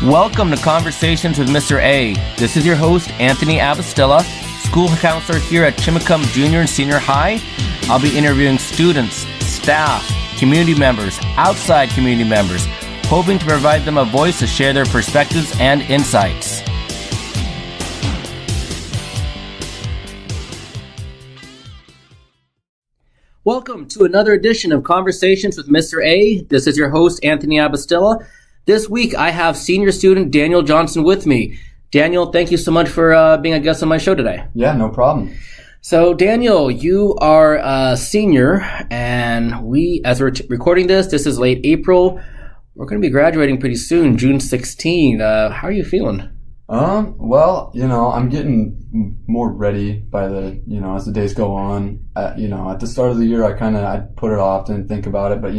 Welcome to Conversations with Mr. A. This is your host, Anthony Abastilla, school counselor here at Chimacum Junior and Senior High. I'll be interviewing students, staff, community members, outside community members, hoping to provide them a voice to share their perspectives and insights. Welcome to another edition of Conversations with Mr. A. This is your host, Anthony Abastilla. This week, I have senior student Daniel Johnson with me. Daniel, thank you so much for being a guest on my show today. Yeah, no problem. So, Daniel, you are a senior, and as we're recording this is late April. We're going to be graduating pretty soon, June 16th. How are you feeling? Well, I'm getting more ready by as the days go on. At the start of the year, I put it off, didn't think about it, but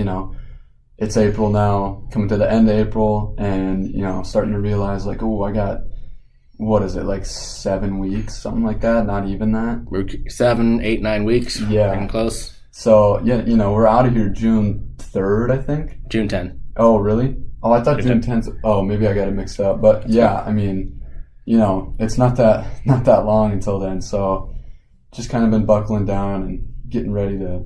it's April now, coming to the end of April, and starting to realize I got, 7 weeks, something like that, not even that. 7, 8, 9 weeks. Yeah. Getting close. So, we're out of here June 3rd, I think. June 10th. Oh, really? Oh, I thought June 10th. Oh, maybe I got it mixed up. But yeah, it's not that long until then. So just kind of been buckling down and getting ready to,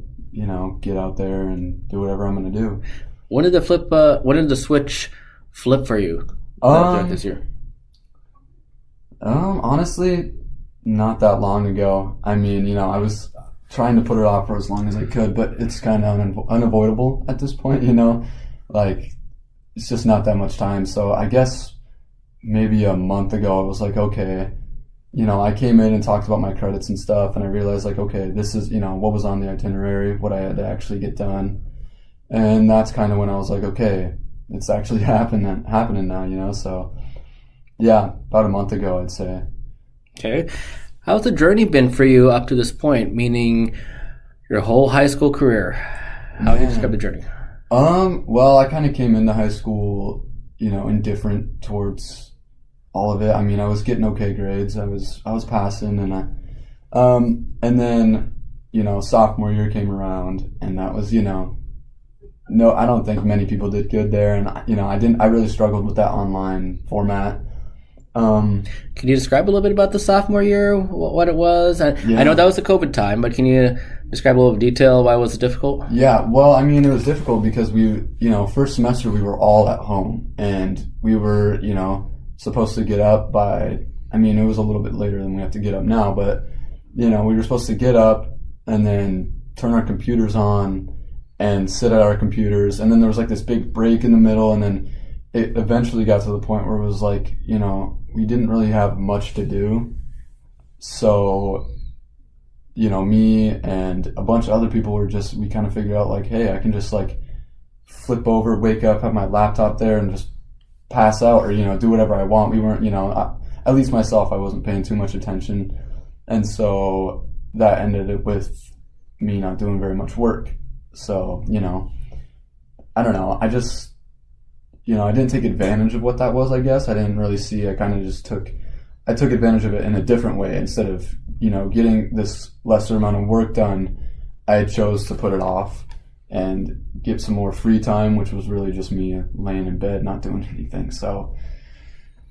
get out there and do whatever I'm going to do. When did the switch flip for you this year? Honestly, not that long ago. I was trying to put it off for as long as I could, but it's kind of unavoidable at this point, it's just not that much time. So I guess maybe a month ago, I was like, okay, I came in and talked about my credits and stuff, and I realized okay, this is, what was on the itinerary, what I had to actually get done. And that's kind of when I was like, okay, it's actually happening now, so yeah, about a month ago, I'd say. Okay. How's the journey been for you up to this point, meaning your whole high school career? How would you describe the journey? Well, I kind of came into high school, indifferent towards all of it. I was getting okay grades. I was passing, and then, sophomore year came around, and that was, no, I don't think many people did good there, and I really struggled with that online format. Can you describe a little bit about the sophomore year, what it was? I know that was the COVID time, but can you describe a little detail why it was difficult? Yeah, well, it was difficult because we, first semester we were all at home, and we were, supposed to get up by, it was a little bit later than we have to get up now, but, we were supposed to get up and then turn our computers on and sit at our computers, and then there was this big break in the middle, and then it eventually got to the point where it was we didn't really have much to do. So, me and a bunch of other people we kind of figured out hey, I can just flip over, wake up, have my laptop there and just pass out or, do whatever I want. We weren't, at least myself, I wasn't paying too much attention. And so that ended with me not doing very much work. So, I don't know. I just, I didn't take advantage of what that was, I guess. I didn't really see. I kind of just took advantage of it in a different way. Instead of, getting this lesser amount of work done, I chose to put it off and get some more free time, which was really just me laying in bed, not doing anything. So,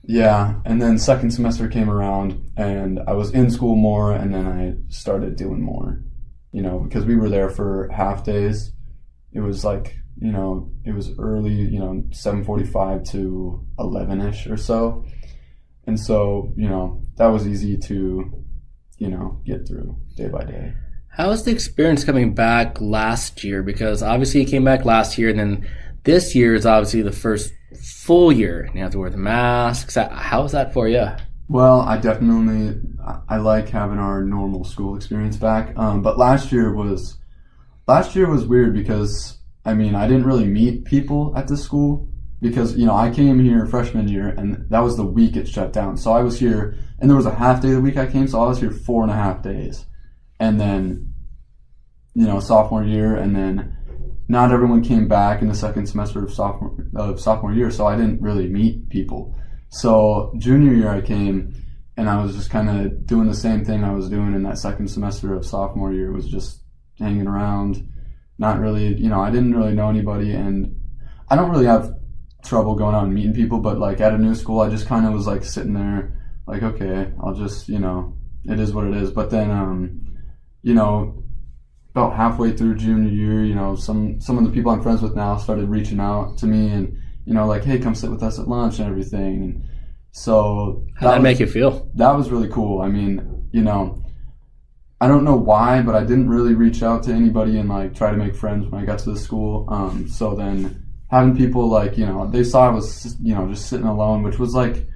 yeah. And then second semester came around and I was in school more, and then I started doing more, because we were there for half days. It was it was early, 7:45 to 11-ish or so. And so, that was easy to, get through day by day. How was the experience coming back last year? Because obviously you came back last year, and then this year is obviously the first full year. You have to wear the masks. How was that for you? Well, I like having our normal school experience back. But last year was weird because, I didn't really meet people at the school because, I came here freshman year and that was the week it shut down. So I was here, and there was a half day of the week I came, so I was here 4.5 days. And then, sophomore year, and then not everyone came back in the second semester of sophomore year, so I didn't really meet people. So junior year I came, and I was just kind of doing the same thing I was doing in that second semester of sophomore year, was just hanging around, not really, I didn't really know anybody, and I don't really have trouble going out and meeting people, but like at a new school, I just kind of was like sitting there, like, okay, I'll just, you know, it is what it is. But then, you know, about halfway through junior year, you know, some of the people I'm friends with now started reaching out to me and, you know, like, hey, come sit with us at lunch and everything. And so how'd that make you feel? That was really cool. I mean, you know, I don't know why, but I didn't really reach out to anybody and like try to make friends when I got to the school. So then having people like, you know, they saw I was, you know, just sitting alone, which was like,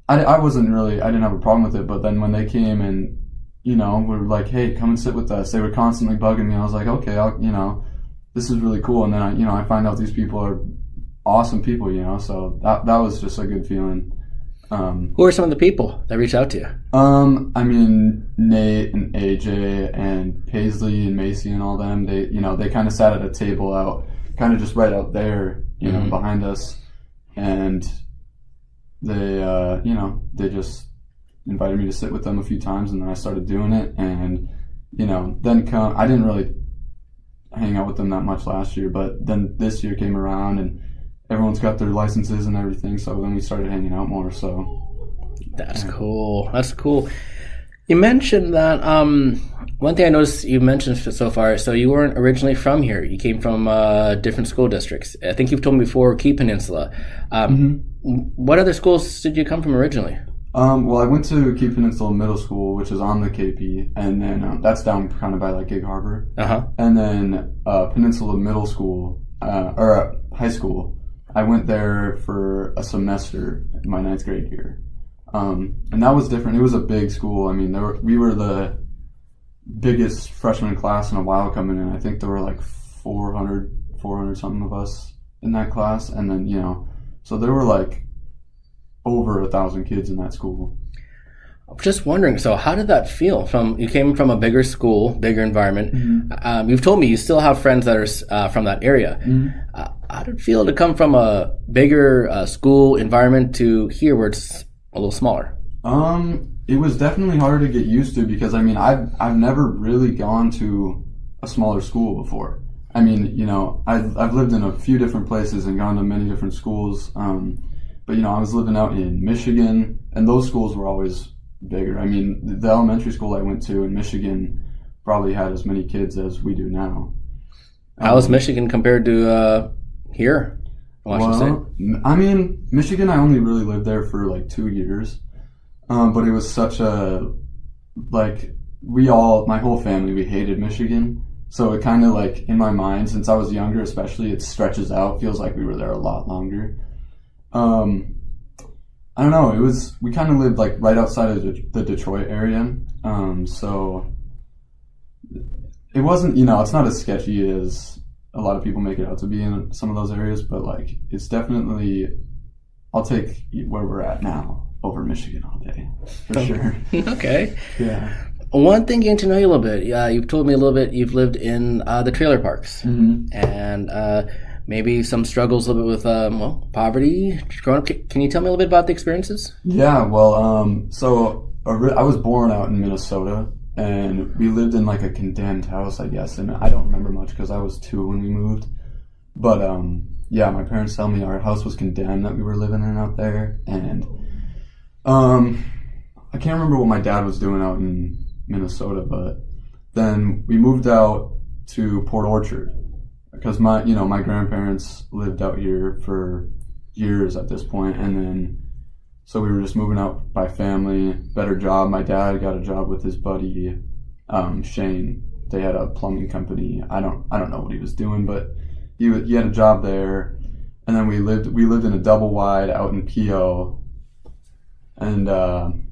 I didn't have a problem with it. But then when they came and, you know, were like, hey, come and sit with us, they were constantly bugging me. I was like, okay, you know, this is really cool. And then I find out these people are awesome people, you know, so that was just a good feeling. Who are some of the people that reached out to you? I mean, Nate and AJ and Paisley and Macy and all them, they kind of sat at a table out, kind of just right out there, you know, behind us. And they, they just invited me to sit with them a few times, and then I started doing it. And, you know, I didn't really hang out with them that much last year, but then this year came around and everyone's got their licenses and everything, so then we started hanging out more. So that's cool. That's cool. You mentioned that one thing I noticed you mentioned so far, so you weren't originally from here. You came from different school districts. I think you've told me before, Key Peninsula. What other schools did you come from originally? Well, I went to Key Peninsula Middle School, which is on the KP, and then that's down kind of by like Gig Harbor. And then Peninsula Middle School, or high school, I went there for a semester in my 9th grade year. And that was different. It was a big school. I mean, we were the biggest freshman class in a while coming in. I think there were like 400 something of us in that class. And then, you know, so there were like over 1,000 kids in that school. I'm just wondering, so how did that feel? You came from a bigger school, bigger environment. You've told me you still have friends that are from that area. How did it feel to come from a bigger school environment to here where it's a little smaller? It was definitely harder to get used to because, I mean, I've never really gone to a smaller school before. I mean, you know, I've lived in a few different places and gone to many different schools. But, you know, I was living out in Michigan, and those schools were always bigger. I mean, the elementary school I went to in Michigan probably had as many kids as we do now. How is Michigan compared to here? Well, I mean, Michigan, I only really lived there for like 2 years. But it was such a, like, my whole family, we hated Michigan. So it kind of like, in my mind, since I was younger especially, it stretches out. Feels like we were there a lot longer. I don't know. We kind of lived like right outside of the Detroit area. So it wasn't, you know, it's not as sketchy as a lot of people make it out to be in some of those areas, but like it's definitely, I'll take where we're at now over Michigan all day for sure. Okay. Yeah. One thing, getting to know you a little bit. You've told me a little bit. You've lived in the trailer parks, and maybe some struggles a little bit with poverty growing up. Can you tell me a little bit about the experiences? Yeah. Well, so I was born out in Minnesota, and we lived in like a condemned house, I guess. And I don't remember much because I was 2 when we moved. But yeah, my parents tell me our house was condemned that we were living in out there, and I can't remember what my dad was doing out in Minnesota, but then we moved out to Port Orchard because my grandparents lived out here for years at this point, and then so we were just moving out by family, better job. My dad got a job with his buddy Shane. They had a plumbing company. I don't know what he was doing, but he had a job there, and then we lived in a double wide out in PO, and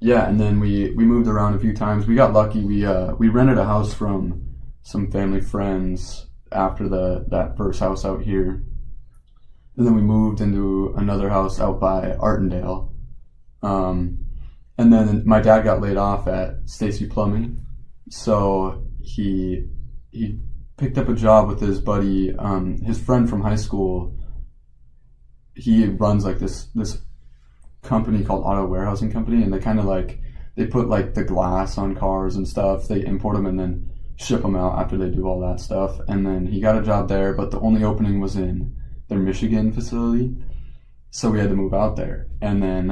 yeah, and then we moved around a few times. We got lucky. We rented a house from some family friends after that first house out here. And then we moved into another house out by Artendale. And then my dad got laid off at Stacy Plumbing. So he picked up a job with his buddy, his friend from high school. He runs like this company called Auto Warehousing Company, and they kind of like, they put like the glass on cars and stuff. They import them and then ship them out after they do all that stuff. And then he got a job there, but the only opening was in their Michigan facility. So we had to move out there. And then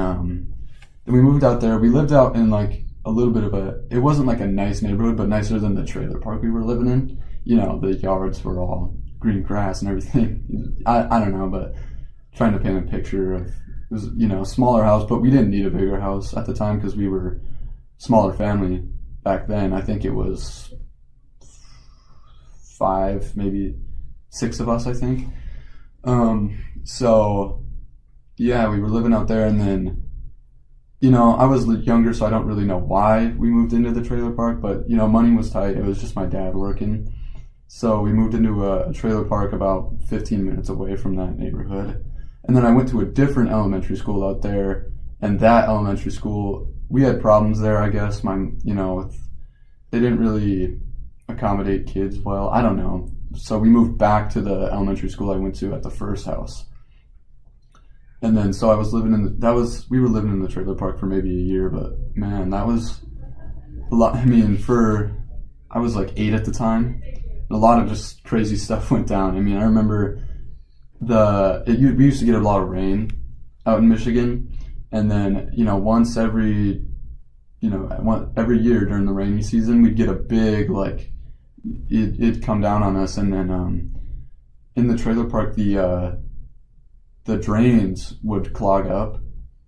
we moved out there. We lived out in like a little bit of it wasn't like a nice neighborhood, but nicer than the trailer park we were living in. You know, the yards were all green grass and everything. I don't know, but trying to paint a picture of, it was, you know, smaller house, but we didn't need a bigger house at the time because we were smaller family back then. I think it was 5, maybe 6 of us, I think. So yeah, we were living out there, and then, you know, I was younger, so I don't really know why we moved into the trailer park, but, you know, money was tight. It was just my dad working. So we moved into a trailer park about 15 minutes away from that neighborhood. And then I went to a different elementary school out there, and that elementary school, we had problems there, I guess. They didn't really accommodate kids well. I don't know. So we moved back to the elementary school I went to at the first house. And then, so I was living we were living in the trailer park for maybe a year, but man, that was a lot. I mean, I was like 8 at the time. A lot of just crazy stuff went down. I mean, I remember we used to get a lot of rain out in Michigan, and then, you know, once every year during the rainy season, we'd get a big, like, it'd come down on us, and then in the trailer park, the drains would clog up,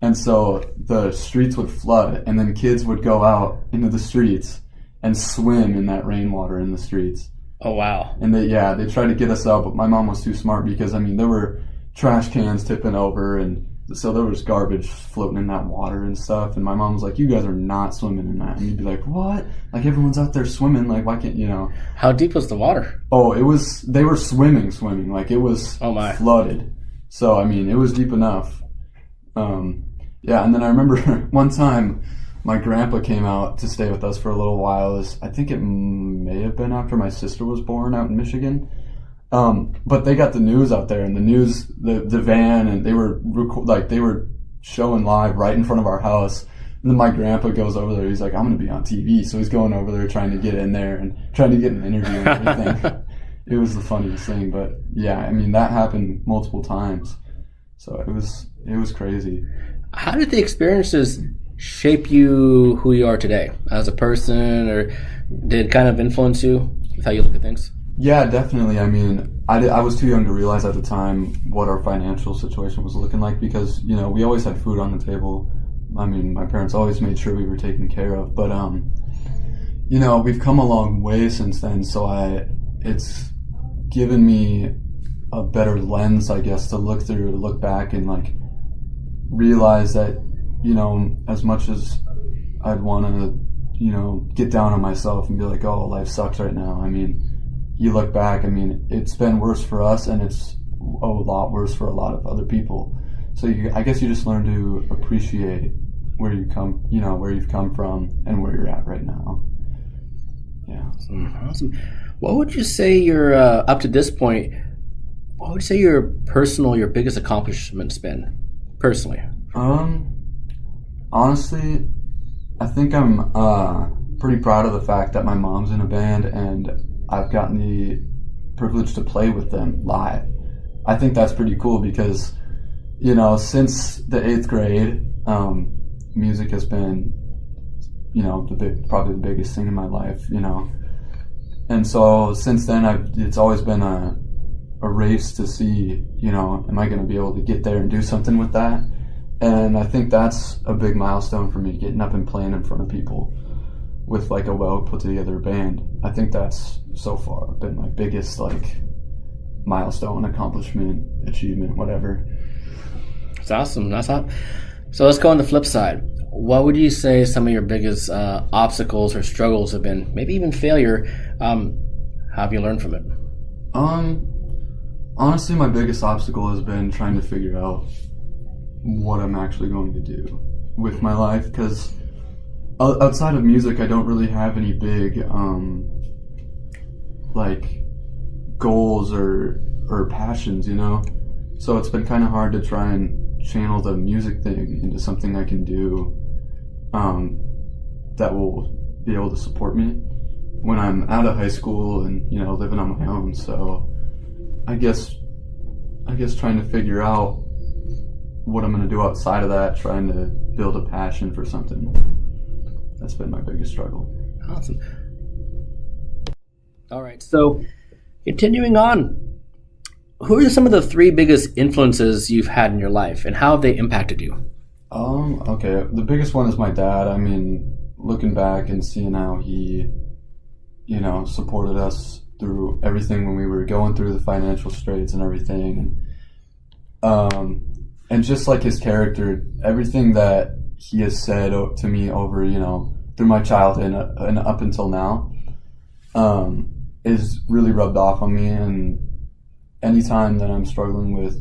and so the streets would flood, and then kids would go out into the streets and swim in that rainwater in the streets. Oh, wow. And they tried to get us out, but my mom was too smart because, I mean, there were trash cans tipping over, and so there was garbage floating in that water and stuff, and my mom was like, you guys are not swimming in that. And you'd be like, what? Like, everyone's out there swimming, like, why can't, you know? How deep was the water? Oh, they were swimming, like, it was flooded. So, I mean, it was deep enough. Yeah, and then I remember one time my grandpa came out to stay with us for a little while. I think it may have been after my sister was born out in Michigan. But they got the news out there, and the news, the van, and they were showing live right in front of our house. And then my grandpa goes over there. He's like, I'm going to be on TV. So he's going over there trying to get in there and trying to get an interview and everything. It was the funniest thing. But yeah, I mean, that happened multiple times. So it was crazy. How did the experiences shape you who you are today as a person, or did it kind of influence you with how you look at things? Yeah, definitely. I mean, I was too young to realize at the time what our financial situation was looking like because, you know, we always had food on the table. I mean, my parents always made sure we were taken care of. But, you know, we've come a long way since then. So it's given me a better lens, I guess, to look through, to look back and, like, realize that, you know, as much as I'd want to, you know, get down on myself and be like, oh, life sucks right now. I mean, you look back, I mean, it's been worse for us, and it's a lot worse for a lot of other people. So I guess you just learn to appreciate where you've come from and where you're at right now. Yeah. Awesome. What would you say up to this point, what would you say your biggest accomplishment's been, personally? Honestly, I think I'm pretty proud of the fact that my mom's in a band and I've gotten the privilege to play with them live. I think that's pretty cool because, you know, since the 8th grade, music has been, you know, probably the biggest thing in my life, you know. And so since then, it's always been a race to see, you know, am I going to be able to get there and do something with that? And I think that's a big milestone for me, getting up and playing in front of people with like a well put together band. I think that's so far been my biggest like milestone, accomplishment, achievement, whatever. That's awesome. So let's go on the flip side. What would you say some of your biggest obstacles or struggles have been? Maybe even failure. How have you learned from it? Honestly, my biggest obstacle has been trying to figure out what I'm actually going to do with my life, because outside of music, I don't really have any big like goals or passions, you know. So it's been kind of hard to try and channel the music thing into something I can do that will be able to support me when I'm out of high school and, you know, living on my own. So I guess guess trying to figure out what I'm going to do outside of that, trying to build a passion for something. That's been my biggest struggle. Awesome. All right, so continuing on, who are some of the 3 biggest influences you've had in your life, and how have they impacted you? Okay, the biggest one is my dad. I mean, looking back and seeing how he, supported us through everything when we were going through the financial straits and everything. And just like his character, everything that he has said to me over, through my childhood and up until now, is really rubbed off on me. And anytime that I'm struggling with,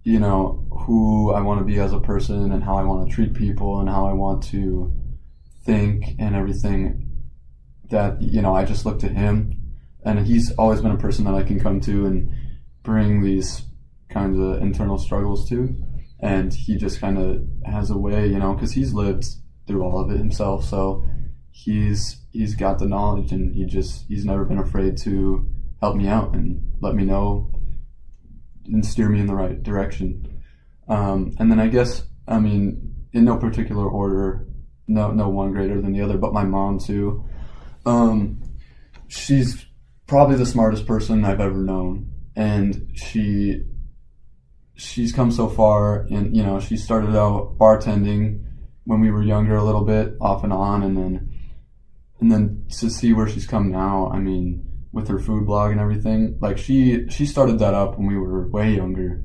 who I want to be as a person and how I want to treat people and how I want to think and everything, that, I just look to him. And he's always been a person that I can come to and bring these kinds of internal struggles to. And he just kind of has a way, because he's lived through all of it himself. So he's got the knowledge, and he's never been afraid to help me out and let me know and steer me in the right direction. And then I guess, in no particular order, no one greater than the other, but my mom too. She's probably the smartest person I've ever known, and she's come so far. And she started out bartending when we were younger, a little bit off and on, and then to see where she's come now, with her food blog and everything, like she started that up when we were way younger,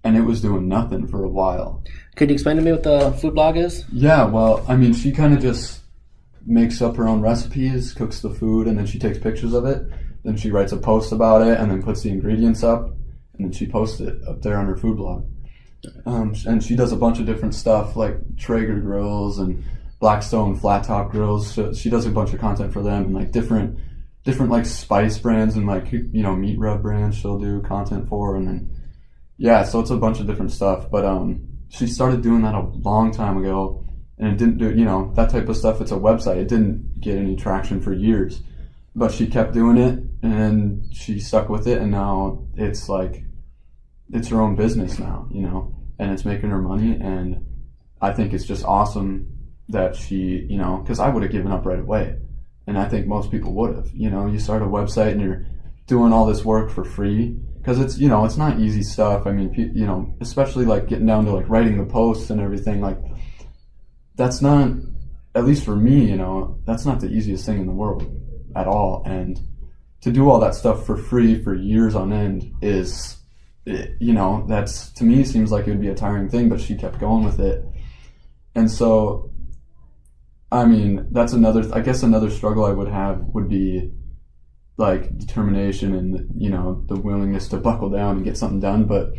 and it was doing nothing for a while. Could you explain to me what the food blog is? Yeah, well, she kind of just makes up her own recipes, cooks the food, and then she takes pictures of it. Then she writes a post about it, and then puts the ingredients up, and then she posts it up there on her food blog. And she does a bunch of different stuff, like Traeger grills and Blackstone flat top grills. So she does a bunch of content for them, and like different like spice brands and like meat rub brands she'll do content for. And then so it's a bunch of different stuff. But she started doing that a long time ago, and it didn't do that type of stuff. It's a website. It didn't get any traction for years, but she kept doing it, and she stuck with it, and now it's like it's her own business now, and it's making her money. And I think it's just awesome that she, because I would have given up right away. And I think most people would have. You start a website and you're doing all this work for free, because it's, it's not easy stuff. Especially like getting down to like writing the posts and everything, like that's not, at least for me, that's not the easiest thing in the world at all. And to do all that stuff for free for years on end is, that's, to me, seems like it would be a tiring thing, but she kept going with it. And so, that's another struggle I would have would be like determination and, the willingness to buckle down and get something done. But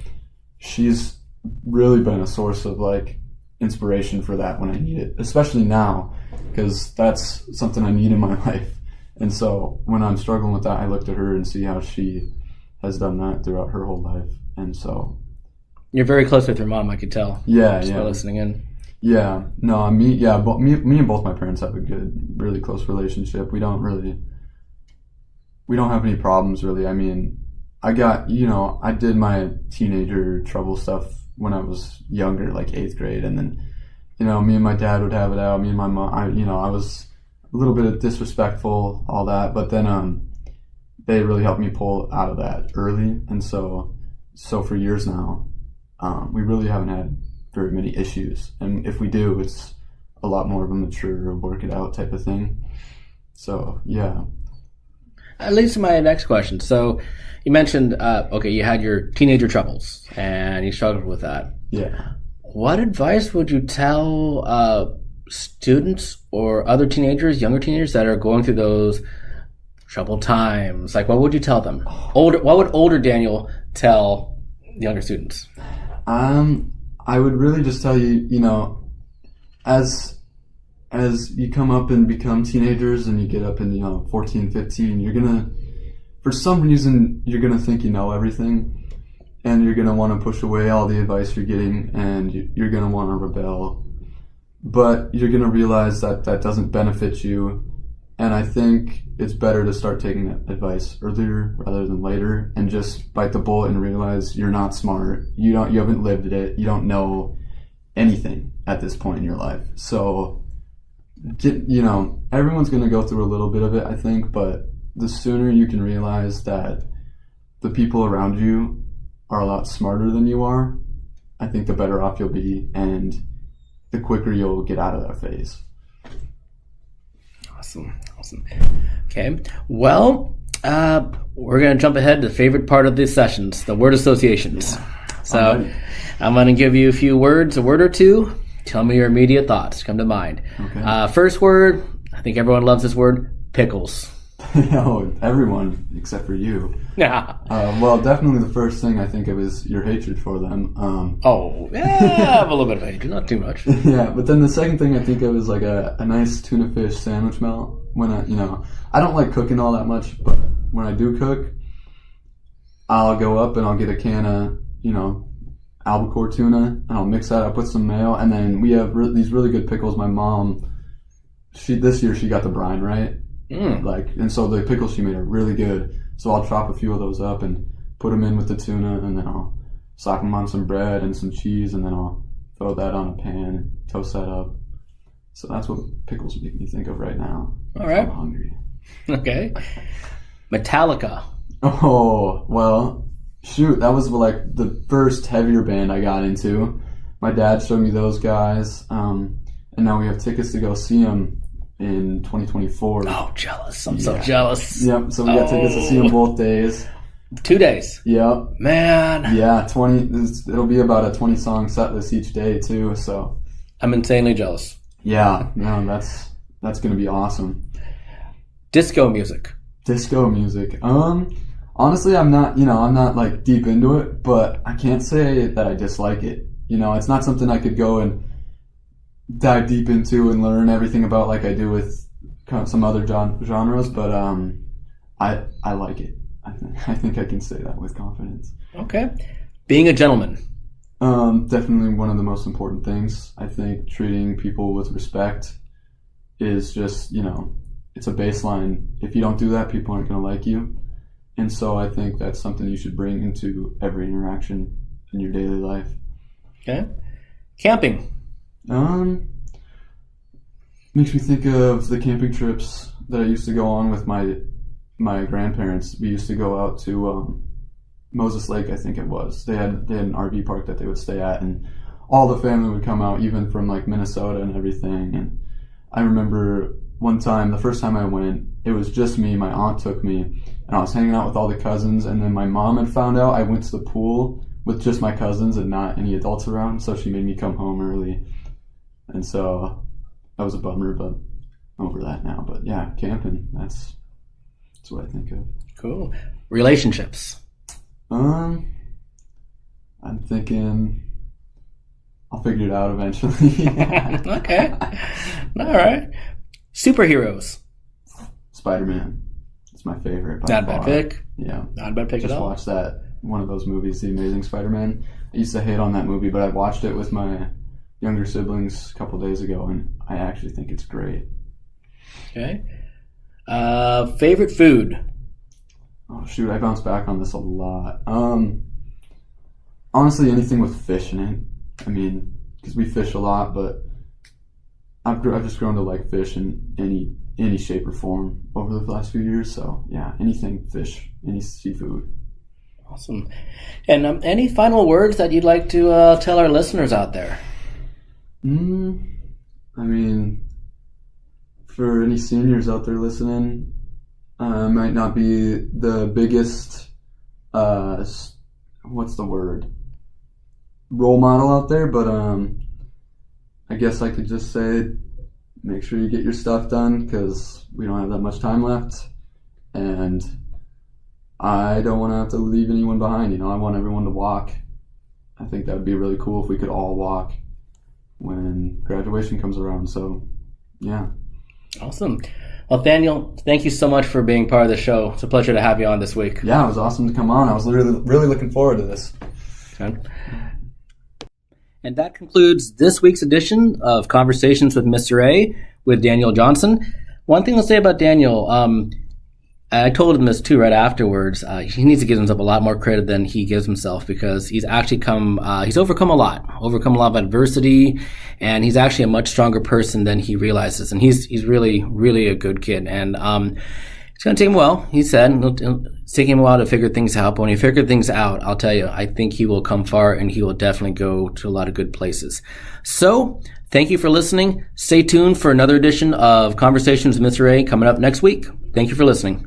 she's really been a source of like inspiration for that when I need it, especially now, because that's something I need in my life. And so when I'm struggling with that, I look to her and see how she has done that throughout her whole life. And so you're very close with your mom, I could tell. Yeah, just by listening in. Yeah, no, me and both my parents have a good, really close relationship. We don't have any problems really. I got, I did my teenager trouble stuff when I was younger, like 8th grade, and then, me and my dad would have it out. Me and my mom, I was a little bit disrespectful, all that, but then they really helped me pull out of that early. And so for years now, we really haven't had very many issues, and if we do, it's a lot more of a mature, work it out type of thing. So yeah. That leads to my next question. So you mentioned you had your teenager troubles and you struggled with that. Yeah. What advice would you tell students or other teenagers, younger teenagers that are going through those troubled times? Like, what would you tell them? What would older Daniel tell younger students? I would really just tell you, as you come up and become teenagers and you get up in, 14, 15, for some reason, you're going to think you know everything, and you're going to want to push away all the advice you're getting, and you're going to want to rebel. But you're going to realize that that doesn't benefit you, And I think it's better to start taking advice earlier rather than later, and just bite the bullet and realize you're not smart. You haven't lived it. You don't know anything at this point in your life. So, everyone's going to go through a little bit of it, I think, but the sooner you can realize that the people around you are a lot smarter than you are, I think the better off you'll be, and the quicker you'll get out of that phase. Awesome. Okay. Well, we're going to jump ahead to the favorite part of these sessions, the word associations. Yeah. So I'm going to give you a word or two. Tell me your immediate thoughts come to mind. Okay. First word, I think everyone loves this word, pickles. Everyone except for you. Yeah. Well, definitely the first thing I think of is your hatred for them. I have a little bit of hatred, not too much. Yeah, but then the second thing I think of is like a nice tuna fish sandwich melt. When I don't like cooking all that much, but when I do cook, I'll go up and I'll get a can of, albacore tuna, and I'll mix that up with some mayo, and then we have these really good pickles. My mom, this year she got the brine right. And so the pickles she made are really good. So I'll chop a few of those up and put them in with the tuna, and then I'll slap them on some bread and some cheese, and then I'll throw that on a pan and toast that up. So that's what pickles make me think of right now. All right. I'm hungry. Okay. Metallica. Oh, well, shoot. That was like the first heavier band I got into. My dad showed me those guys, and now we have tickets to go see them in 2024. Oh, jealous. I'm so jealous. Yep, so we got tickets to see them both days. 2 days. Yep. Man. Yeah, it'll be about a 20-song set list each day, too, so. I'm insanely jealous. Yeah, no, that's going to be awesome. Disco music. Honestly, I'm not like deep into it, but I can't say that I dislike it. It's not something I could go and dive deep into and learn everything about like I do with some other genres, but I like it. I think I can say that with confidence. Okay. Being a gentleman. Definitely one of the most important things. I think treating people with respect is just, it's a baseline. If you don't do that, people aren't going to like you. And so I think that's something you should bring into every interaction in your daily life. Okay. Camping. Makes me think of the camping trips that I used to go on with my grandparents. We used to go out to Moses Lake, I think it was. They had an RV park that they would stay at, and all the family would come out, even from like Minnesota and everything. And I remember one time, the first time I went, it was just me. My aunt took me, and I was hanging out with all the cousins. And then my mom had found out I went to the pool with just my cousins and not any adults around, so she made me come home early. And so that was a bummer, but I'm over that now. But yeah, camping, that's what I think of. Cool. Relationships. I'm thinking I'll figure it out eventually. Okay. All right. Superheroes. Spider-Man. It's my favorite. Not a bad pick. Yeah. Not a bad pick at all. Just watched one of those movies, The Amazing Spider-Man. I used to hate on that movie, but I watched it with my younger siblings a couple days ago, and I actually think it's great. Okay. Favorite food? Oh, shoot. I bounce back on this a lot. Honestly, anything with fish in it. I mean, because we fish a lot, but I've just grown to like fish in any shape or form over the last few years. So, yeah, anything fish, any seafood. Awesome. And any final words that you'd like to tell our listeners out there? I mean, for any seniors out there listening, I might not be the biggest, what's the word, role model out there, but I guess I could just say make sure you get your stuff done, because we don't have that much time left, and I don't want to have to leave anyone behind. I want everyone to walk. I think that would be really cool if we could all walk when graduation comes around. So, yeah. Awesome. Well, Daniel, thank you so much for being part of the show. It's a pleasure to have you on this week. Yeah, it was awesome to come on. I was really looking forward to this. Okay. And that concludes this week's edition of Conversations with Mr. A with Daniel Johnson. One thing I'll say about Daniel, I told him this too right afterwards. He needs to give himself a lot more credit than he gives himself, because he's actually he's overcome a lot of adversity, and he's actually a much stronger person than he realizes. And he's really, really a good kid. And it's going to take him a while. He said it'll take him a while to figure things out. But when he figured things out, I'll tell you, I think he will come far, and he will definitely go to a lot of good places. So thank you for listening. Stay tuned for another edition of Conversations with Mr. A coming up next week. Thank you for listening.